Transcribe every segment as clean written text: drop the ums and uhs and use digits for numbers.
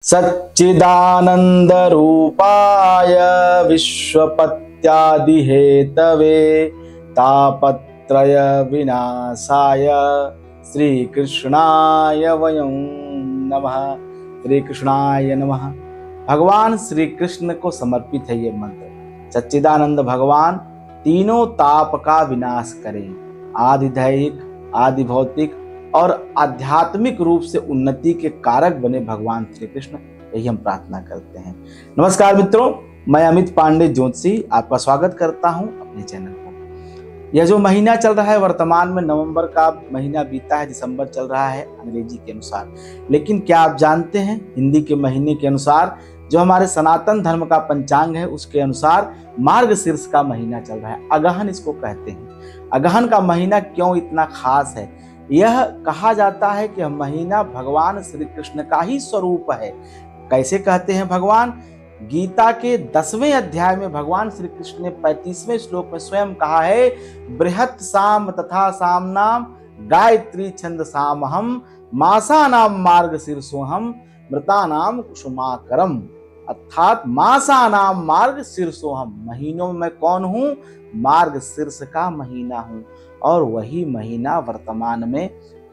सच्चिदानन्दरूपाय विश्वपत्यादिहेतवे तापत्रय विनाशाय श्रीकृष्णाय वयं नमः। श्री कृष्णाय नमः। भगवान श्री कृष्ण को समर्पित है ये मंत्र। सच्चिदानंद भगवान तीनों ताप का विनाश करें, आदि दैहिक, आदि भौतिक और आध्यात्मिक रूप से उन्नति के कारक बने भगवान श्री कृष्ण, यही हम प्रार्थना करते हैं। नमस्कार मित्रों, मैं अमित पांडे ज्योतिषी आपका स्वागत करता हूं अपने चैनल पर। यह जो महीना चल रहा है, वर्तमान में नवंबर का महीना बीता है, दिसंबर चल रहा है अंग्रेजी के अनुसार। लेकिन क्या आप जानते हैं, हिंदी के महीने के अनुसार जो हमारे सनातन धर्म का पंचांग है उसके अनुसार मार्गशीर्ष का महीना चल रहा है। अगहन इसको कहते हैं। अगहन का महीना क्यों इतना खास है? यह कहा जाता है कि यह महीना भगवान श्री कृष्ण का ही स्वरूप है। कैसे कहते हैं भगवान? गीता के 10वें अध्याय में भगवान श्री कृष्ण ने 35वें श्लोक में स्वयं कहा है, बृहत साम तथा सामनाम गायत्री छंद सामहम मासानाम मार्गशीर्षोहम मृतानाम कुसुमाकरम। अर्थात मासानाम मार्गशीर्षोहम, महीनों में मैं कौन हूँ? मार्गशीर्ष का महीना हूँ। और वही महीना वर्तमान में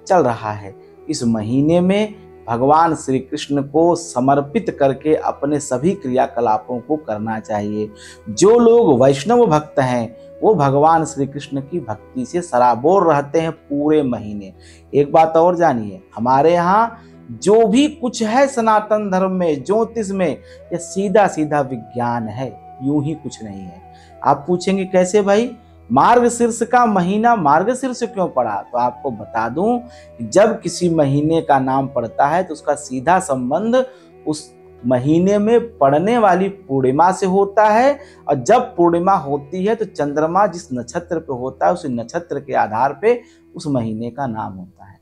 चल रहा है। इस महीने में भगवान श्री कृष्ण को समर्पित करके अपने सभी क्रियाकलापों को करना चाहिए। जो लोग वैष्णव भक्त हैं वो भगवान श्री कृष्ण की भक्ति से सराबोर रहते हैं पूरे महीने। एक बात और जानिए, हमारे यहाँ जो भी कुछ है सनातन धर्म में, ज्योतिष में, यह सीधा सीधा विज्ञान है, यूं ही कुछ नहीं है। आप पूछेंगे कैसे भाई? मार्गशीर्ष का महीना मार्गशीर्ष क्यों पड़ा? तो आपको बता दूं, जब किसी महीने का नाम पड़ता है तो उसका सीधा संबंध उस महीने में पड़ने वाली पूर्णिमा से होता है। और जब पूर्णिमा होती है तो चंद्रमा जिस नक्षत्र पे होता है उस नक्षत्र के आधार पे उस महीने का नाम होता है।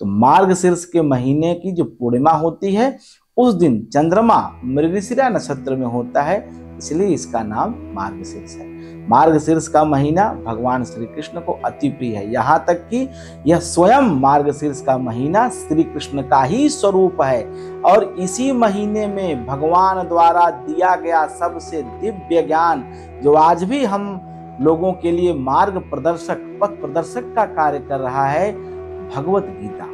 तो मार्गशीर्ष के महीने की जो पूर्णिमा होती है उस दिन चंद्रमा मृगशिरा नक्षत्र में होता है, इसलिए इसका नाम मार्गशीर्ष है। मार्गशीर्ष का महीना भगवान श्री कृष्ण को अति प्रिय है, यहाँ तक कि यह स्वयं मार्गशीर्ष का महीना श्री कृष्ण का ही स्वरूप है। और इसी महीने में भगवान द्वारा दिया गया सबसे दिव्य ज्ञान, जो आज भी हम लोगों के लिए मार्ग प्रदर्शक, पथ प्रदर्शक का कार्य कर रहा है, भगवत गीता,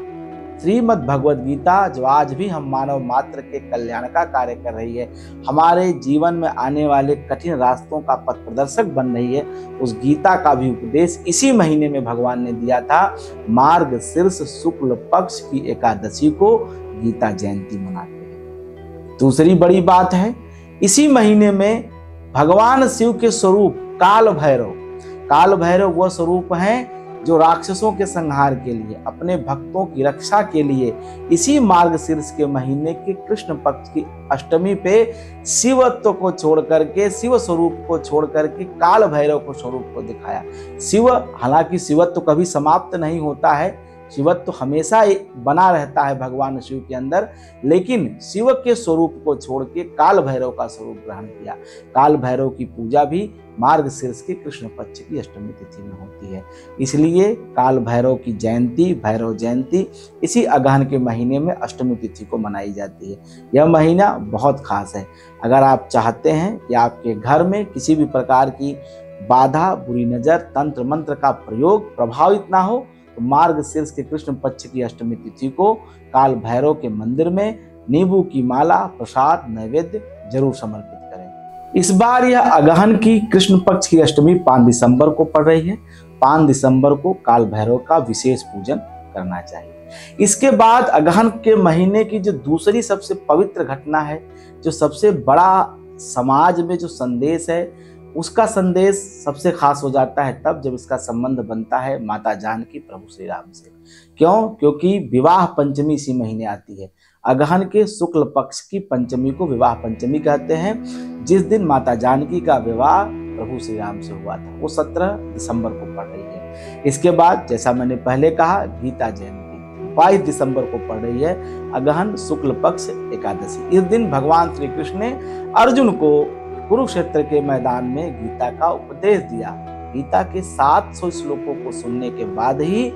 श्रीमद् भगवत गीता, जो आज भी हम मानव मात्र के कल्याण का कार्य कर रही है, हमारे जीवन में आने वाले कठिन रास्तों का पथ प्रदर्शक बन रही है। उस गीता का भी उपदेश इसी महीने में भगवान ने दिया था। मार्गशीर्ष शुक्ल पक्ष की एकादशी को गीता जयंती मनाते हैं। दूसरी बड़ी बात है, इसी महीने में भगवान शिव के स्वरूप काल भैरव, काल भैरव वह स्वरूप है जो राक्षसों के संहार के लिए, अपने भक्तों की रक्षा के लिए इसी मार्गशीर्ष के महीने के कृष्ण पक्ष की अष्टमी पे शिवत्व को छोड़ करके, शिव स्वरूप को छोड़ करके काल भैरव को स्वरूप को दिखाया। शिव, हालांकि शिवत्व कभी समाप्त नहीं होता है, शिवत्व हमेशा बना रहता है भगवान शिव के अंदर, लेकिन शिव के स्वरूप को छोड़ के काल भैरव का स्वरूप ग्रहण किया। काल भैरव की पूजा भी मार्गशीर्ष के कृष्ण पक्ष की अष्टमी तिथि में होती है, इसलिए काल भैरव की जयंती, भैरव जयंती, इसी अगहन के महीने में अष्टमी तिथि को मनाई जाती है। यह महीना बहुत खास है। अगर आप चाहते हैं कि आपके घर में किसी भी प्रकार की बाधा, बुरी नजर, तंत्र मंत्र का प्रयोग प्रभावित ना हो, तो मार्गशीर्ष के कृष्ण पक्ष की अष्टमी तिथि को काल भैरव के मंदिर में नींबू की माला, प्रसाद, नैवेद्य जरूर समर्पित करें। इस बार यह अगहन की कृष्ण पक्ष की अष्टमी 5 दिसंबर को पड़ रही है। 5 दिसंबर को काल भैरव का विशेष पूजन करना चाहिए। इसके बाद अगहन के महीने की जो दूसरी सबसे पवित्र घटना है, जो सबसे बड़ा समाज में जो संदेश है, उसका संदेश सबसे खास हो जाता है तब जब इसका संबंध बनता है माता जानकी प्रभु श्री राम से। क्यों? क्योंकि विवाह पंचमी इसी महीने आती है। अगहन के शुक्ल पक्ष की पंचमी को विवाह पंचमी कहते हैं, जिस दिन माता जानकी का विवाह प्रभु श्री राम से हुआ था। वो 17 दिसंबर को पड़ रही है। इसके बाद जैसा मैंने पहले कहा, गीता जयंती 22 दिसंबर को पड़ रही है। अगहन शुक्ल पक्ष एकादशी, इस दिन भगवान श्री कृष्ण ने अर्जुन को कुरुक्षेत्र के मैदान में गीता का उपदेश दिया। गीता के 700 श्लोकों को सुनने के बाद ही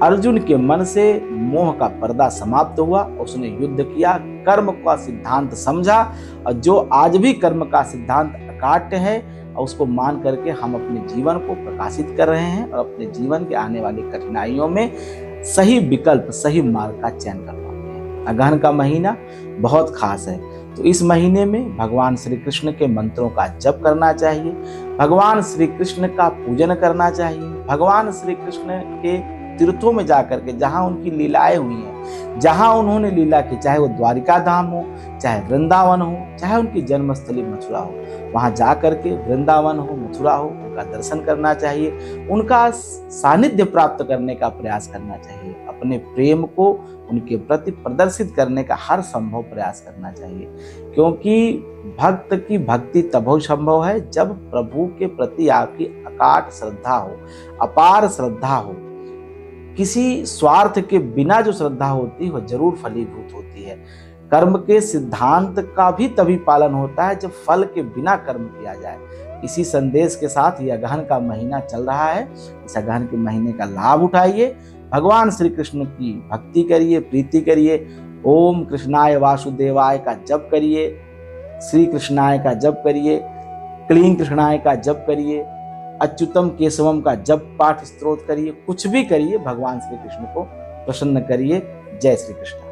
अर्जुन के मन से मोह का पर्दा समाप्त हुआ, उसने युद्ध किया, कर्म का सिद्धांत समझा, और जो आज भी कर्म का सिद्धांत अकाट्य है और उसको मान करके हम अपने जीवन को प्रकाशित कर रहे हैं और अपने जीवन के आने वाली कठिनाइयों में सही विकल्प, सही मार्ग का चयन कर पाते हैं। अगहन का महीना बहुत खास है, तो इस महीने में भगवान श्री कृष्ण के मंत्रों का जप करना चाहिए, भगवान श्री कृष्ण का पूजन करना चाहिए, भगवान श्री कृष्ण के तीर्थों में जाकर के जहां उनकी लीलाएं हुई हैं, जहां उन्होंने लीला की, चाहे वो द्वारिका धाम हो, चाहे वृंदावन हो, चाहे उनकी जन्मस्थली मथुरा हो, वहां जाकर के वृंदावन हो, मथुरा हो, उनका दर्शन करना चाहिए, उनका सानिध्य प्राप्त करने का प्रयास करना चाहिए, अपने प्रेम को उनके प्रति प्रदर्शित करने का हर संभव प्रयास करना चाहिए, क्योंकि भक्त की भक्ति तब संभव है जब प्रभु के प्रति आपकी अकाट श्रद्धा हो, अपार श्रद्धा हो। किसी स्वार्थ के बिना जो श्रद्धा होती है वह जरूर फलीभूत होती है। कर्म के सिद्धांत का भी तभी पालन होता है जब फल के बिना कर्म किया जाए। इसी संदेश के साथ यह अगहन का महीना चल रहा है, इस अगहन के महीने का लाभ उठाइए, भगवान श्री कृष्ण की भक्ति करिए, प्रीति करिए, ओम कृष्णाय वासुदेवाय का जप करिए, श्री कृष्णाय का जप करिए, क्लीं कृष्णाय का जप करिए, अच्युतम केशवम का जप पाठ स्तोत्र करिए, कुछ भी करिए, भगवान श्री कृष्ण को प्रसन्न करिए। जय श्री कृष्ण।